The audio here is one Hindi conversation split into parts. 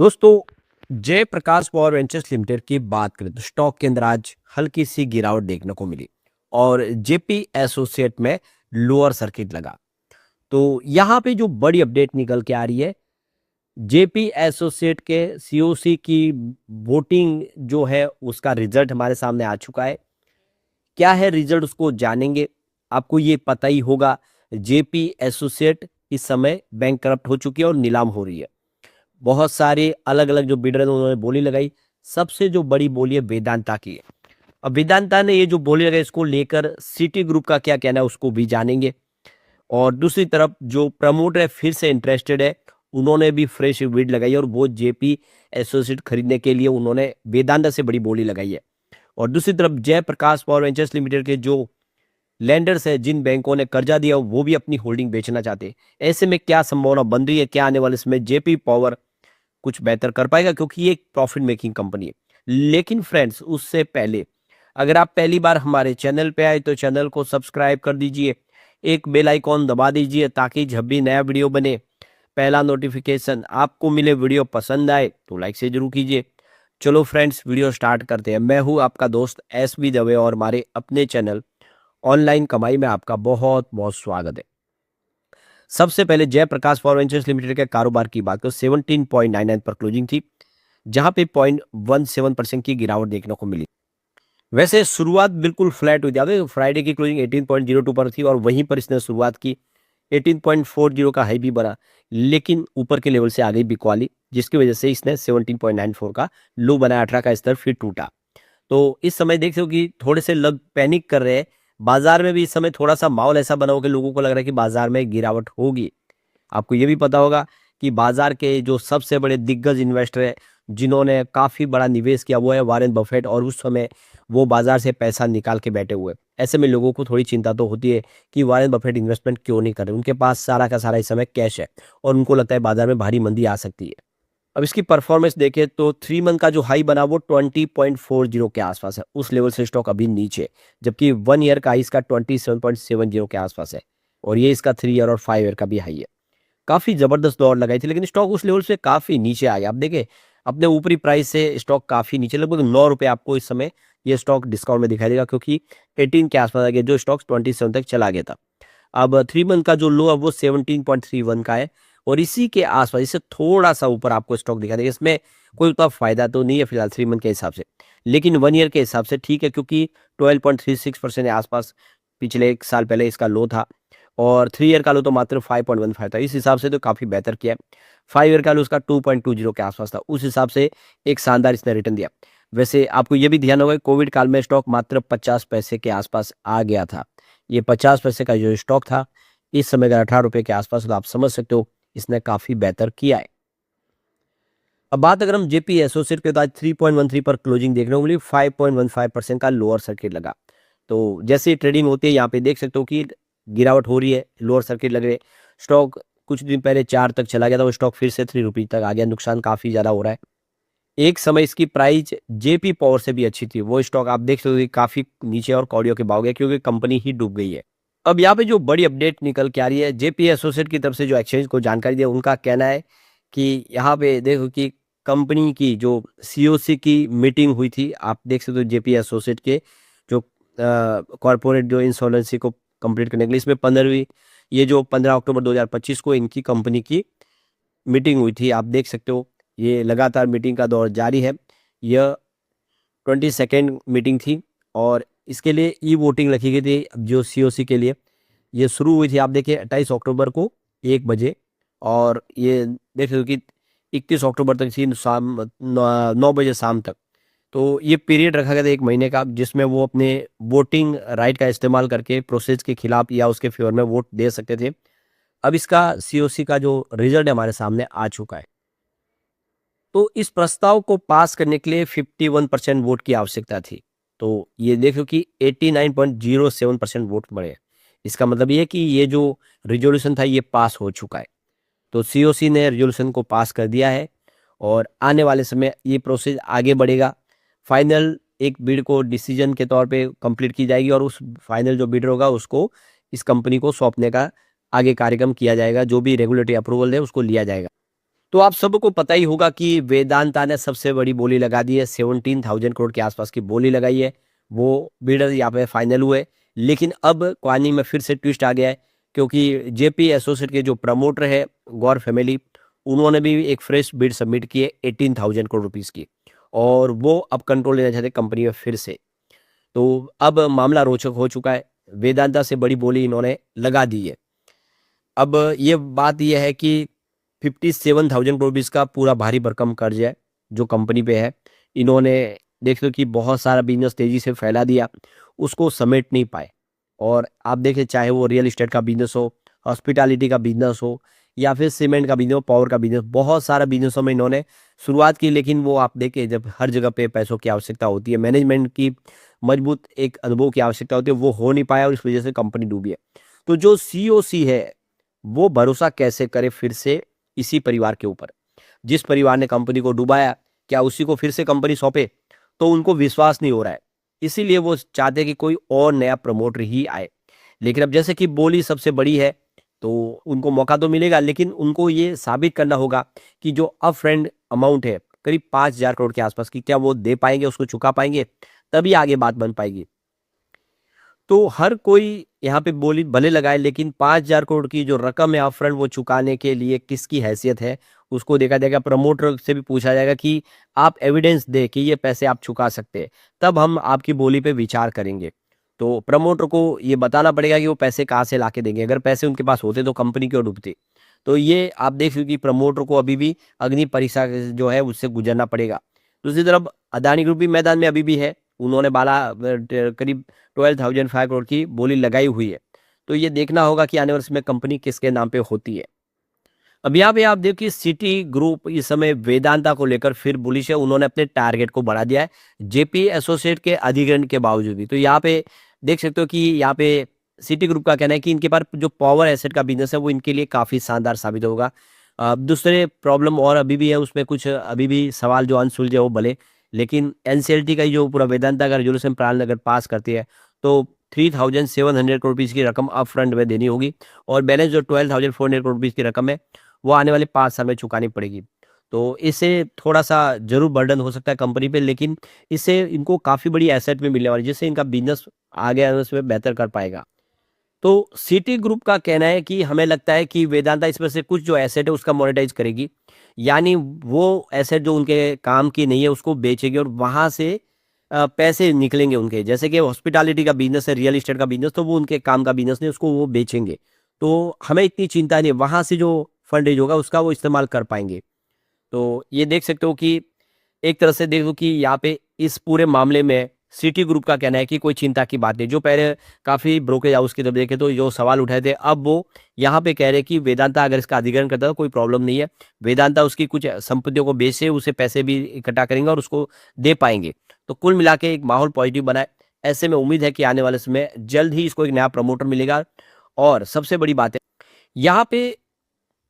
दोस्तों, जयप्रकाश पावर वेंचर्स लिमिटेड की बात करें तो स्टॉक के अंदर आज हल्की सी गिरावट देखने को मिली और जेपी एसोसिएट में लोअर सर्किट लगा। तो यहाँ पे जो बड़ी अपडेट निकल के आ रही है, जेपी एसोसिएट के सीओसी की वोटिंग जो है उसका रिजल्ट हमारे सामने आ चुका है। क्या है रिजल्ट उसको जानेंगे। आपको ये पता ही होगा, जेपी एसोसिएट इस समय बैंक करप्ट हो चुकी है और नीलाम हो रही है। बहुत सारे अलग-अलग जो बिल्डर हैं उन्होंने बोली लगाई। सबसे जो बड़ी बोली है वेदांता की है। अब वेदांता ने ये जो बोली लगाई इसको लेकर सिटी ग्रुप का क्या कहना है उसको भी जानेंगे। और दूसरी तरफ जो प्रमोटर है फिर से इंटरेस्टेड है, उन्होंने भी फ्रेश बिड लगाई है और वो जेपी एसोसिएट खरीदने के लिए उन्होंने वेदांता से बड़ी बोली लगाई है। और दूसरी तरफ जयप्रकाश पावर वेंचर्स लिमिटेड के जो लेंडर्स है, जिन बैंकों ने कर्जा दिया वो भी अपनी होल्डिंग बेचना चाहते हैं। ऐसे में क्या संभावना बन रही है, क्या आने वाले समय जेपी पावर कुछ बेहतर कर पाएगा, क्योंकि ये एक प्रॉफिट मेकिंग कंपनी है। लेकिन फ्रेंड्स, उससे पहले अगर आप पहली बार हमारे चैनल पे आए तो चैनल को सब्सक्राइब कर दीजिए, एक बेल आइकॉन दबा दीजिए ताकि जब भी नया वीडियो बने पहला नोटिफिकेशन आपको मिले। वीडियो पसंद आए तो लाइक से जरूर कीजिए। चलो फ्रेंड्स, वीडियो स्टार्ट करते हैं। मैं हूं आपका दोस्त एस बी दवे और हमारे अपने चैनल ऑनलाइन कमाई में आपका बहुत बहुत स्वागत है। सबसे पहले जयप्रकाश पावर वेंचर्स लिमिटेड के कारोबार की बात करो, 17.99 पर क्लोजिंग थी, जहां पे 0.17% की गिरावट देखने को मिली। वैसे शुरुआत बिल्कुल फ्लैट हुई थी। आप देखो, फ्राइडे की क्लोजिंग 18.02 पर थी और वहीं पर इसने शुरुआत की। 18.40 का हाई भी बना, लेकिन ऊपर के लेवल से आ गई बिकवाली, जिसकी वजह से इसने 17.94 का लो बनाया। 18 का स्तर फिर टूटा। तो इस समय देख सकते हो कि थोड़े से लोग पैनिक कर रहे हैं। बाजार में भी इस समय थोड़ा सा माहौल ऐसा बना हो कि लोगों को लग रहा है कि बाजार में गिरावट होगी। आपको ये भी पता होगा कि बाजार के जो सबसे बड़े दिग्गज इन्वेस्टर हैं, जिन्होंने काफी बड़ा निवेश किया, वो है वॉरेन बफेट, और उस समय वो बाजार से पैसा निकाल के बैठे हुए। ऐसे में लोगों को थोड़ी चिंता तो होती है कि वॉरेन बफेट इन्वेस्टमेंट क्यों नहीं कर रहे। उनके पास सारा का सारा इस समय कैश है और उनको लगता है बाजार में भारी मंदी आ सकती है। अब इसकी परफॉर्मेंस देखें तो 3 मंथ का जो हाई बना वो 20.40 के आसपास है। उस लेवल से स्टॉक अभी नीचे, जबकि 1 ईयर का हाई इसका 27.70 के आसपास है और ये इसका 3 ईयर और 5 ईयर का भी हाई है। काफी जबरदस्त दौड़ लगाई थी, लेकिन स्टॉक उस लेवल से काफी नीचे आ गया। आप देखें, अपने ऊपरी प्राइस से स्टॉक काफी नीचे, लगभग 9 रुपए आपको इस समय ये स्टॉक डिस्काउंट में दिखाई देगा, क्योंकि 18 के आसपास आ गया, जो स्टॉक 27 तक चला गया था। अब 3 मंथ का जो लो है वो 17.31 का है और इसी के आसपास, इससे थोड़ा सा ऊपर आपको स्टॉक दिखा देगा। इसमें कोई उतना फायदा तो नहीं है फिलहाल 3 मंथ के हिसाब से, लेकिन 1 ईयर के हिसाब से ठीक है, क्योंकि 12.36% के आसपास पिछले 1 साल पहले इसका लो था और 3 ईयर का लो तो मात्र 5.15 था। इस हिसाब से तो काफ़ी बेहतर किया है। 5 ईयर का लो उसका 2.20 के आसपास था। उस हिसाब से एक शानदार इसने रिटर्न दिया। वैसे आपको ये भी ध्यान होगा, कोविड काल में स्टॉक मात्र 50 पैसे के आसपास आ गया था। ये 50 पैसे का जो स्टॉक था, इस समय अगर 18 रुपए के आसपास, तो आप समझ सकते हो इसने काफ़ी बेहतर किया है। अब बात अगर हम जेपी एसोसिएट के, तो आज 3.13 पर क्लोजिंग देखने को मिली। 5.15% का लोअर सर्किट लगा। तो जैसे ट्रेडिंग होती है, यहाँ पे देख सकते हो कि गिरावट हो रही है, लोअर सर्किट लग रहे। स्टॉक कुछ दिन पहले 4 तक चला गया था, वो स्टॉक फिर से 3 रुपीज तक आ गया। नुकसान काफ़ी ज़्यादा हो रहा है। एक समय इसकी प्राइस जेपी पावर से भी अच्छी थी, वो स्टॉक आप देख सकते हो कि काफ़ी नीचे और कौड़ियों के भाव गया, क्योंकि कंपनी ही डूब गई है। अब यहाँ पे जो बड़ी अपडेट निकल के आ रही है, जेपी एसोसिएट की तरफ से जो एक्सचेंज को जानकारी दी है, उनका कहना है कि यहाँ पे देखो कि कंपनी की जो सीओसी की मीटिंग हुई थी, आप देख सकते हो जेपी एसोसिएट के जो कॉर्पोरेट जो इंसॉल्वेंसी को कंप्लीट करने के लिए, इसमें 15वीं, ये जो 15 अक्टूबर 2025 को इनकी कंपनी की मीटिंग हुई थी। आप देख सकते हो ये लगातार मीटिंग का दौर जारी है। यह 22nd मीटिंग थी और इसके लिए ई वोटिंग रखी गई थी जो सीओसी के लिए। ये शुरू हुई थी, आप देखिए 28 अक्टूबर को 1 बजे, और ये देख सकते हो कि 31 अक्टूबर तक थी, शाम 9 बजे शाम तक। तो ये पीरियड रखा गया था 1 महीने का, जिसमें वो अपने वोटिंग राइट का इस्तेमाल करके प्रोसेस के खिलाफ या उसके फेवर में वोट दे सकते थे। अब इसका सीओसी का जो रिजल्ट है हमारे सामने आ चुका है। तो इस प्रस्ताव को पास करने के लिए 51% वोट की आवश्यकता थी। तो ये देखो कि 89.07% वोट बढ़े। इसका मतलब ये है कि ये जो रिजोल्यूशन था ये पास हो चुका है। तो सीओसी ने रिजोल्यूशन को पास कर दिया है और आने वाले समय ये प्रोसेस आगे बढ़ेगा। फाइनल एक बिड को डिसीजन के तौर पे कंप्लीट की जाएगी और उस फाइनल जो बिडर होगा उसको इस कंपनी को सौंपने का आगे कार्यक्रम किया जाएगा। जो भी रेगुलेटरी अप्रूवल है उसको लिया जाएगा। तो आप सबको पता ही होगा कि वेदांता ने सबसे बड़ी बोली लगा दी है, 17,000 करोड़ के आसपास की बोली लगाई है। वो बिल्डर यहाँ पे फाइनल हुए, लेकिन अब कहानी में फिर से ट्विस्ट आ गया है, क्योंकि जेपी एसोसिएट के जो प्रमोटर है गौर फैमिली, उन्होंने भी एक फ्रेश बिड सबमिट की है 18,000 करोड़ रुपीस की, और वो अब कंट्रोल लेना चाहते हैं कंपनी में फिर से। तो अब मामला रोचक हो चुका है, वेदांता से बड़ी बोली इन्होंने लगा दी है। अब ये बात ये है कि 57,000 करोड़ रुपीस का पूरा भारी भरकम कर्ज है जो कंपनी पे है। इन्होंने देख लो कि बहुत सारा बिजनेस तेजी से फैला दिया, उसको समेट नहीं पाए। और आप देखें, चाहे वो रियल एस्टेट का बिजनेस हो, हॉस्पिटैलिटी का बिजनेस हो, या फिर सीमेंट का बिजनेस हो, पावर का बिजनेस, बहुत सारा बिजनेसों में इन्होंने शुरुआत की, लेकिन वो आप देखें जब हर जगह पे पैसों की आवश्यकता होती है, मैनेजमेंट की मजबूत एक अनुभव की आवश्यकता होती है, वो हो नहीं पाया और इस वजह से कंपनी डूबी है। तो जो सीओसी है वो भरोसा कैसे करे फिर से इसी परिवार के ऊपर? जिस परिवार ने कंपनी को डुबाया, क्या उसी को फिर से कंपनी सौंपे? तो उनको विश्वास नहीं हो रहा है, इसीलिए वो चाहते हैं कि कोई और नया प्रमोटर ही आए। लेकिन अब जैसे कि बोली सबसे बड़ी है, तो उनको मौका तो मिलेगा, लेकिन उनको ये साबित करना होगा कि जो अप फ्रंट अमाउंट है करीब 5,000 करोड़ के आसपास की, क्या वो दे पाएंगे, उसको चुका पाएंगे, तभी आगे बात बन पाएगी। तो हर कोई यहाँ पे बोली भले लगाए, लेकिन 5,000 करोड़ की जो रकम है अपफ्रंट, वो चुकाने के लिए किसकी हैसियत है, उसको देखा जाएगा। प्रमोटर से भी पूछा जाएगा कि आप एविडेंस दे कि ये पैसे आप चुका सकते हैं, तब हम आपकी बोली पे विचार करेंगे। तो प्रमोटर को ये बताना पड़ेगा कि वो पैसे कहाँ से लाके देंगे। अगर पैसे उनके पास होते तो कंपनी क्यों डूबती? तो ये आप देख सकते कि प्रमोटर को अभी भी अग्नि परीक्षा जो है उससे गुजरना पड़ेगा। दूसरी तरफ अदानी ग्रुप भी मैदान में अभी भी है, उन्होंने करीब 12,500 करोड़ की बोली लगाई हुई है। तो ये देखना होगा कि आने वाले समय कंपनी किसके नाम पे होती है। अब यहाँ पे आप देखिए, सिटी ग्रुप इस समय वेदांता को लेकर फिर बुलिश है, उन्होंने अपने टारगेट को बढ़ा दिया है जेपी एसोसिएट के अधिग्रहण के बावजूद भी। तो यहाँ पे देख सकते हो कि यहाँ पे सिटी ग्रुप का कहना है कि इनके पास जो पावर एसेट का बिजनेस है वो इनके लिए काफी शानदार साबित होगा। दूसरे प्रॉब्लम और अभी भी है, उसमें कुछ अभी भी सवाल जो अनसुलझे हो भले, लेकिन एनसीएलटी का जो पूरा वेदांता का रेजोल्यूशन प्लान अगर पास करती है तो 3,700 करोड़ रुपीज की रकम अप फ्रंट में देनी होगी, और बैलेंस जो 12,400 करोड़ रुपीज की रकम है वो आने वाले 5 साल में चुकानी पड़ेगी। तो इससे थोड़ा-सा ज़रूर बर्डन हो सकता है कंपनी पे, लेकिन इससे इनको काफ़ी बड़ी एसेट भी मिलने वाली है, जिससे इनका बिज़नेस आगे आने में बेहतर कर पाएगा। तो सिटी ग्रुप का कहना है कि हमें लगता है कि वेदांता इसमें से कुछ जो एसेट है उसका मोनेटाइज़ करेगी। यानी वो एसेट जो उनके काम की नहीं है उसको बेचेगी, और वहाँ से पैसे निकलेंगे उनके। जैसे कि हॉस्पिटैलिटी का बिज़नेस है, रियल एस्टेट का बिज़नेस, तो वो उनके काम का बिज़नेस नहीं, उसको वो बेचेंगे। तो हमें इतनी चिंता नहीं है, वहाँ से जो फंड रेज़ होगा उसका वो इस्तेमाल कर पाएँगे। तो ये देख सकते हो कि एक तरह से देखो कि यहाँ पे इस पूरे मामले में सिटी ग्रुप का कहना है कि कोई चिंता की बात नहीं। जो पहले काफ़ी ब्रोकरेज हाउस की तरफ देखे तो जो सवाल उठाए थे, अब वो यहाँ पे कह रहे हैं कि वेदांता अगर इसका अधिग्रहण करता है तो कोई प्रॉब्लम नहीं है। वेदांता उसकी कुछ संपत्तियों को बेचे, उसे पैसे भी इकट्ठा करेंगे और उसको दे पाएँगे। तो कुल मिला के एक माहौल पॉजिटिव बना है। ऐसे में उम्मीद है कि आने वाले समय जल्द ही इसको एक नया प्रमोटर मिलेगा। और सबसे बड़ी बात है, यहाँ पे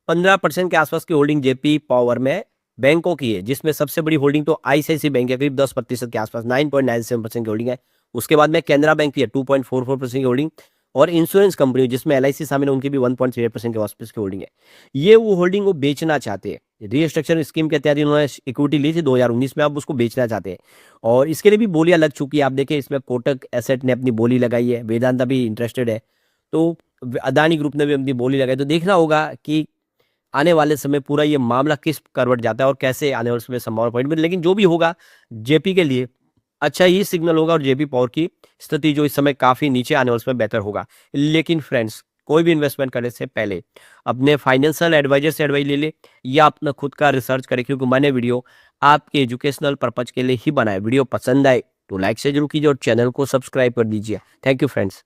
15% के आसपास की होल्डिंग जेपी पावर में बैंकों की है, जिसमें सबसे बड़ी होल्डिंग तो आईसीआईसीआई बैंक है, करीब 10% के आसपास 9.97% की होल्डिंग है। उसके बाद में कैनरा बैंक की है 2.44% की होल्डिंग, और इंश्योरेंस कंपनी जिसमें एलआईसी शामिल है उनकी भी 1.38% के आसपास की होल्डिंग है। ये वो होल्डिंग वो बेचना चाहते हैं, रीस्ट्रक्चर स्कीम के तहत इन्होंने इक्विटी ली थी 2019 में, अब उसको बेचना चाहते हैं। और इसके लिए भी बोलियां लग चुकी है, आप देखें इसमें कोटक एसेट ने अपनी बोली लगाई है, वेदांता भी इंटरेस्टेड है, तो अदानी ग्रुप ने भी अपनी बोली लगाई। तो देखना होगा कि आने वाले समय पूरा ये मामला किस करवट जाता है और कैसे आने वाले समय संभावना पॉइंट में। लेकिन जो भी होगा जेपी के लिए अच्छा ही सिग्नल होगा, और जेपी पावर की स्थिति जो इस समय काफी नीचे आने वाले समय बेहतर होगा। लेकिन फ्रेंड्स, कोई भी इन्वेस्टमेंट करने से पहले अपने फाइनेंशियल एडवाइजर से एडवाइस ले ले, या अपना खुद का रिसर्च करे, क्योंकि मैंने वीडियो आपके एजुकेशनल पर्पज के लिए ही बनाया। वीडियो पसंद आए तो लाइक से जरूर कीजिए और चैनल को सब्सक्राइब कर दीजिए। Thank you friends.